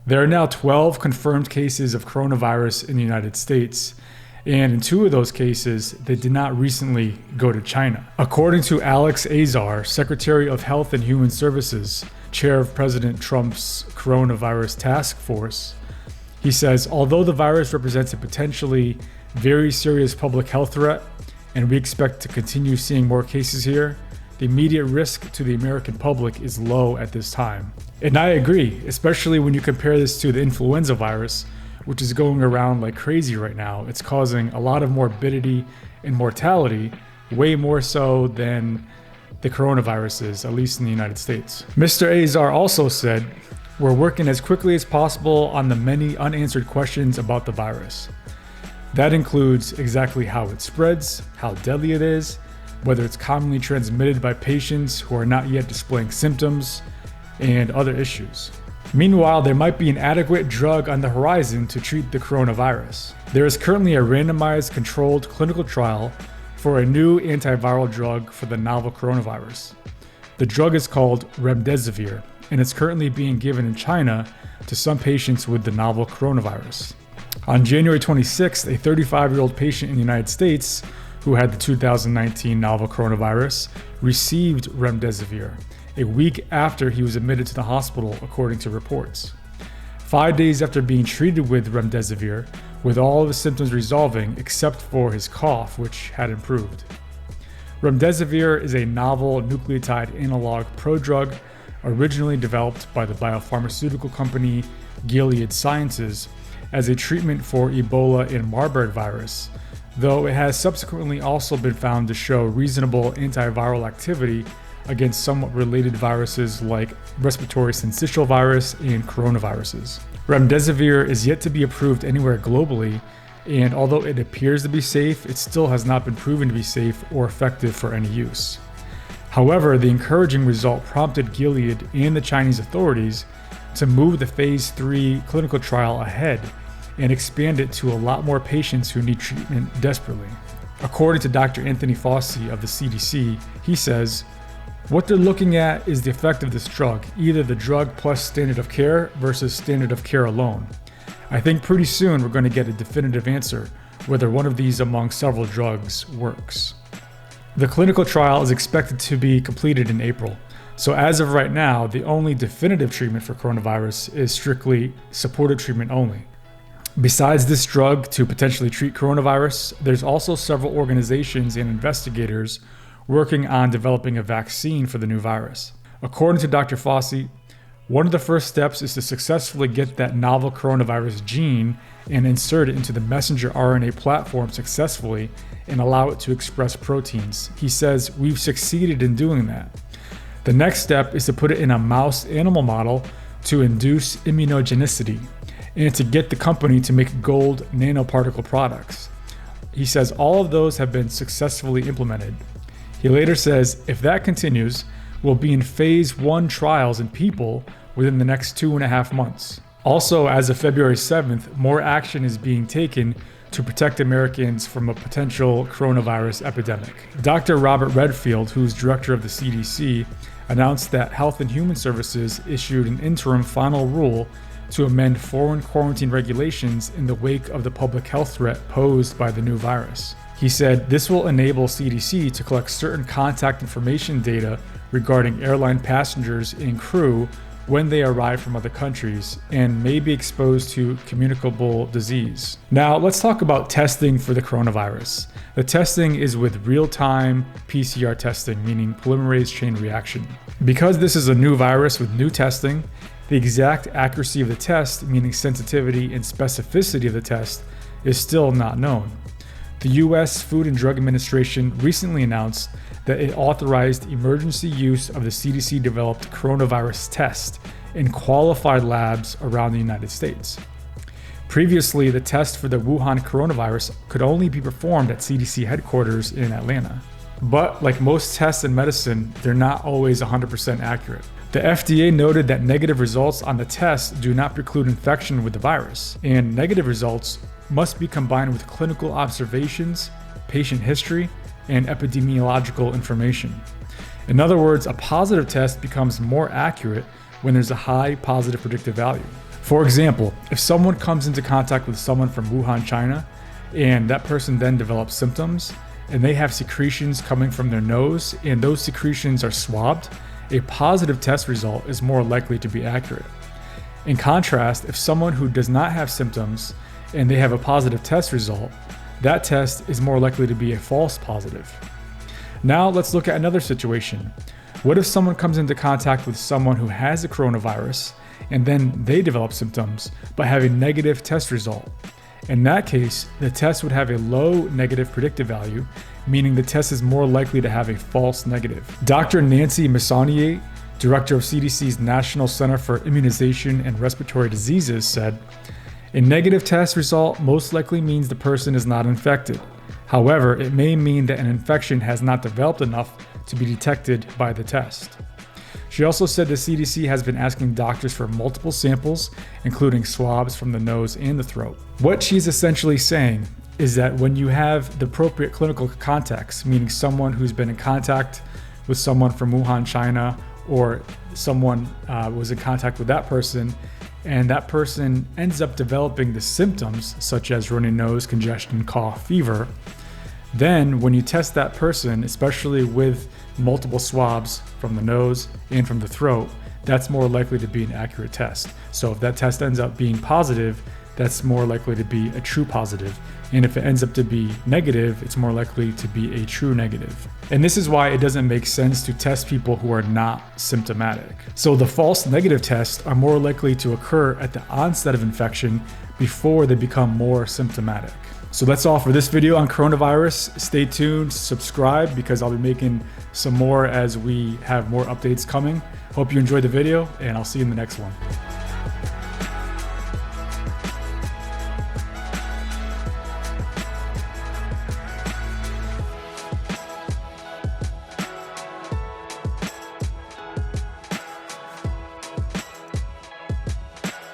There are now 12 confirmed cases of coronavirus in the United States, and in 2 of those cases, they did not recently go to China. According to Alex Azar, Secretary of Health and Human Services, chair of President Trump's coronavirus task force, he says, although the virus represents a potentially very serious public health threat, and we expect to continue seeing more cases here, the immediate risk to the American public is low at this time. And I agree, especially when you compare this to the influenza virus, which is going around like crazy right now. It's causing a lot of morbidity and mortality, way more so than the coronavirus is, at least in the United States. Mr. Azar also said, we're working as quickly as possible on the many unanswered questions about the virus. That includes exactly how it spreads, how deadly it is, whether it's commonly transmitted by patients who are not yet displaying symptoms, and other issues. Meanwhile, there might be an adequate drug on the horizon to treat the coronavirus. There is currently a randomized controlled clinical trial for a new antiviral drug for the novel coronavirus. The drug is called remdesivir, and it's currently being given in China to some patients with the novel coronavirus. On January 26th, a 35-year-old patient in the United States who had the 2019 novel coronavirus received remdesivir a week after he was admitted to the hospital, according to reports. 5 days after being treated with remdesivir, with all of his symptoms resolving except for his cough, which had improved. Remdesivir is a novel nucleotide analog prodrug originally developed by the biopharmaceutical company Gilead Sciences as a treatment for Ebola and Marburg virus, though it has subsequently also been found to show reasonable antiviral activity against somewhat related viruses like respiratory syncytial virus and coronaviruses. Remdesivir is yet to be approved anywhere globally, and although it appears to be safe, it still has not been proven to be safe or effective for any use. However, the encouraging result prompted Gilead and the Chinese authorities to move the phase 3 clinical trial ahead and expand it to a lot more patients who need treatment desperately. According to Dr. Anthony Fauci of the CDC, he says, what they're looking at is the effect of this drug, either the drug plus standard of care versus standard of care alone. I think pretty soon we're going to get a definitive answer whether one of these among several drugs works. The clinical trial is expected to be completed in April. So as of right now, the only definitive treatment for coronavirus is strictly supportive treatment only. Besides this drug to potentially treat coronavirus, there's also several organizations and investigators working on developing a vaccine for the new virus. According to Dr. Fauci, one of the first steps is to successfully get that novel coronavirus gene and insert it into the messenger RNA platform successfully and allow it to express proteins. He says, we've succeeded in doing that. The next step is to put it in a mouse animal model to induce immunogenicity and to get the company to make gold nanoparticle products. He says all of those have been successfully implemented. He later says, if that continues, we'll be in phase 1 trials in people within the next 2.5 months. Also, as of February 7th, more action is being taken to protect Americans from a potential coronavirus epidemic. Dr. Robert Redfield, who's director of the CDC, announced that Health and Human Services issued an interim final rule to amend foreign quarantine regulations in the wake of the public health threat posed by the new virus. He said this will enable CDC to collect certain contact information data regarding airline passengers and crew when they arrive from other countries and may be exposed to communicable disease. Now, let's talk about testing for the coronavirus. The testing is with real-time PCR testing, meaning polymerase chain reaction. Because this is a new virus with new testing, the exact accuracy of the test, meaning sensitivity and specificity of the test, is still not known. The U.S. Food and Drug Administration recently announced that it authorized emergency use of the CDC-developed coronavirus test in qualified labs around the United States. Previously, the test for the Wuhan coronavirus could only be performed at CDC headquarters in Atlanta. But like most tests in medicine, they're not always 100% accurate. The FDA noted that negative results on the test do not preclude infection with the virus, and negative results must be combined with clinical observations, patient history, and epidemiological information. In other words, a positive test becomes more accurate when there's a high positive predictive value. For example, if someone comes into contact with someone from Wuhan, China, and that person then develops symptoms, and they have secretions coming from their nose, and those secretions are swabbed, a positive test result is more likely to be accurate. In contrast, if someone who does not have symptoms and they have a positive test result, that test is more likely to be a false positive. Now let's look at another situation. What if someone comes into contact with someone who has the coronavirus and then they develop symptoms but have a negative test result? In that case, the test would have a low negative predictive value, meaning the test is more likely to have a false negative. Dr. Nancy Messonnier, director of CDC's National Center for Immunization and Respiratory Diseases, said, "A negative test result most likely means the person is not infected. However, it may mean that an infection has not developed enough to be detected by the test." She also said the CDC has been asking doctors for multiple samples, including swabs from the nose and the throat. What she's essentially saying is that when you have the appropriate clinical context, meaning someone who's been in contact with someone from Wuhan, China, or someone was in contact with that person, and that person ends up developing the symptoms such as runny nose, congestion, cough, fever, then when you test that person, especially with multiple swabs from the nose and from the throat, that's more likely to be an accurate test. So if that test ends up being positive, that's more likely to be a true positive. And if it ends up to be negative, it's more likely to be a true negative. And this is why it doesn't make sense to test people who are not symptomatic. So the false negative tests are more likely to occur at the onset of infection before they become more symptomatic. So that's all for this video on coronavirus. Stay tuned, subscribe, because I'll be making some more as we have more updates coming. Hope you enjoyed the video, and I'll see you in the next one.